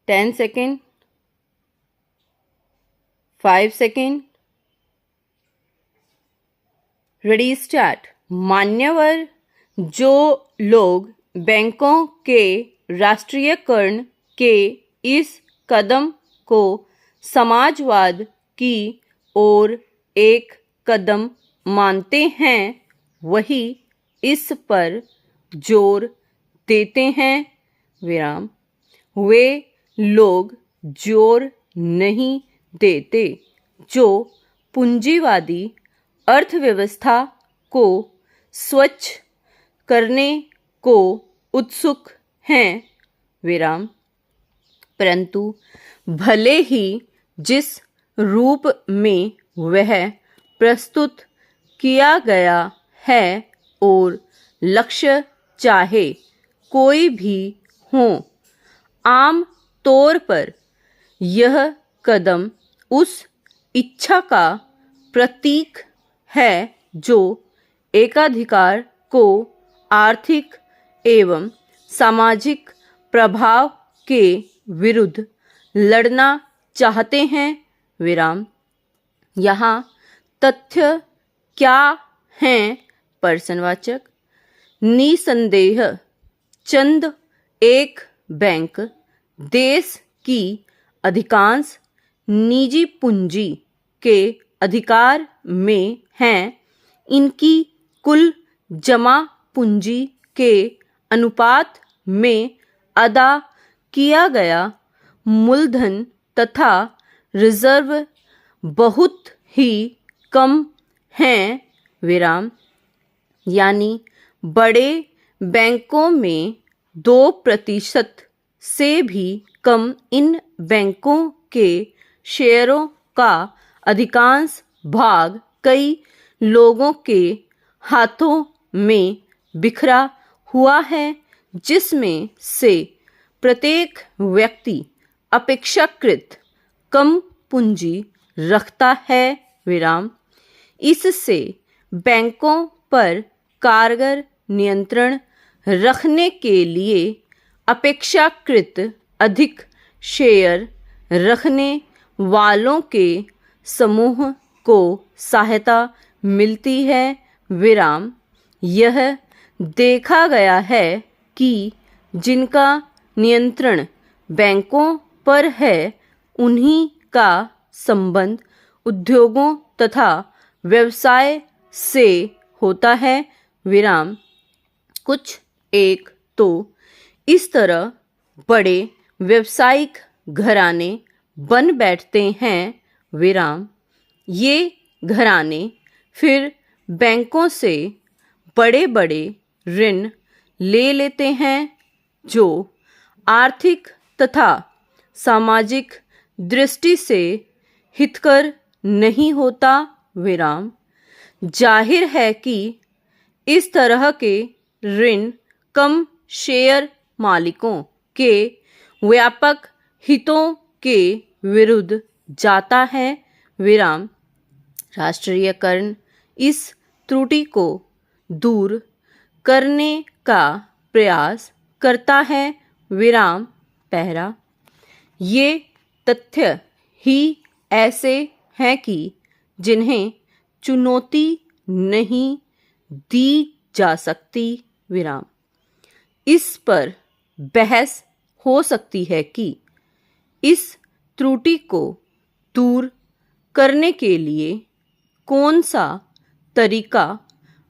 10 second, 5 second, ready start. मान्यवर, जो लोग बैंकों के राष्ट्रीयकरण के इस कदम को समाजवाद की ओर एक कदम मानते हैं, वही इस पर जोर देते हैं विराम। वे लोग जोर नहीं देते जो पूंजीवादी अर्थव्यवस्था को स्वच्छ करने को उत्सुक हैं विराम। परंतु भले ही जिस रूप में वह प्रस्तुत किया गया है और लक्ष्य चाहे कोई भी हो, आम तौर पर यह कदम उस इच्छा का प्रतीक है जो एकाधिकार को आर्थिक एवं सामाजिक प्रभाव के विरुद्ध लड़ना चाहते हैं विराम। यहाँ तथ्य क्या हैं? पर्सनवाचक। निसंदेह चंद एक बैंक देश की अधिकांश निजी पूंजी के अधिकार में हैं। इनकी कुल जमा पूंजी के अनुपात में अदा किया गया मूलधन तथा रिजर्व बहुत ही कम हैं विराम। यानी बड़े बैंकों में 2% से भी कम इन बैंकों के शेयरों का अधिकांश भाग कई लोगों के हाथों में बिखरा हुआ है, जिसमें से प्रत्येक व्यक्ति अपेक्षाकृत कम पूंजी रखता है विराम। इससे बैंकों पर कारगर नियंत्रण रखने के लिए अपेक्षाकृत अधिक शेयर रखने वालों के समूह को सहायता मिलती है विराम। यह देखा गया है कि जिनका नियंत्रण बैंकों पर है, उन्हीं का संबंध उद्योगों तथा व्यवसाय से होता है विराम। कुछ एक तो इस तरह बड़े व्यावसायिक घराने बन बैठते हैं विराम। ये घराने फिर बैंकों से बड़े बड़े ऋण ले लेते हैं, जो आर्थिक तथा सामाजिक दृष्टि से हितकर नहीं होता विराम। जाहिर है कि इस तरह के ऋण कम शेयर मालिकों के व्यापक हितों के विरुद्ध जाता है विराम। राष्ट्रीयकरण इस त्रुटि को दूर करने का प्रयास करता है विराम। पहला, ये तथ्य ही ऐसे हैं कि जिन्हें चुनौती नहीं दी जा सकती विराम। इस पर बहस हो सकती है कि इस त्रुटि को दूर करने के लिए कौन सा तरीका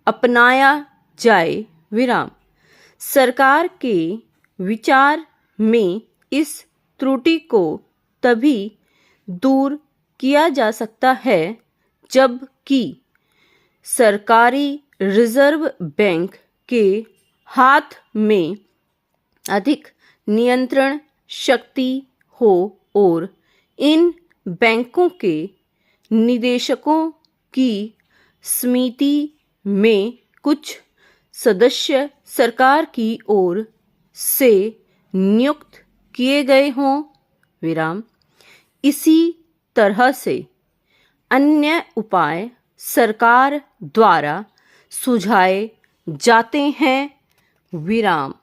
अपनाया जाए विराम। सरकार के विचार में इस त्रुटि को तभी दूर किया जा सकता है जबकि सरकारी रिजर्व बैंक के हाथ में अधिक नियंत्रण शक्ति हो और इन बैंकों के निदेशकों की समिति में कुछ सदस्य सरकार की ओर से नियुक्त किए गए हों विराम। इसी तरह से अन्य उपाय सरकार द्वारा सुझाए जाते हैं विराम।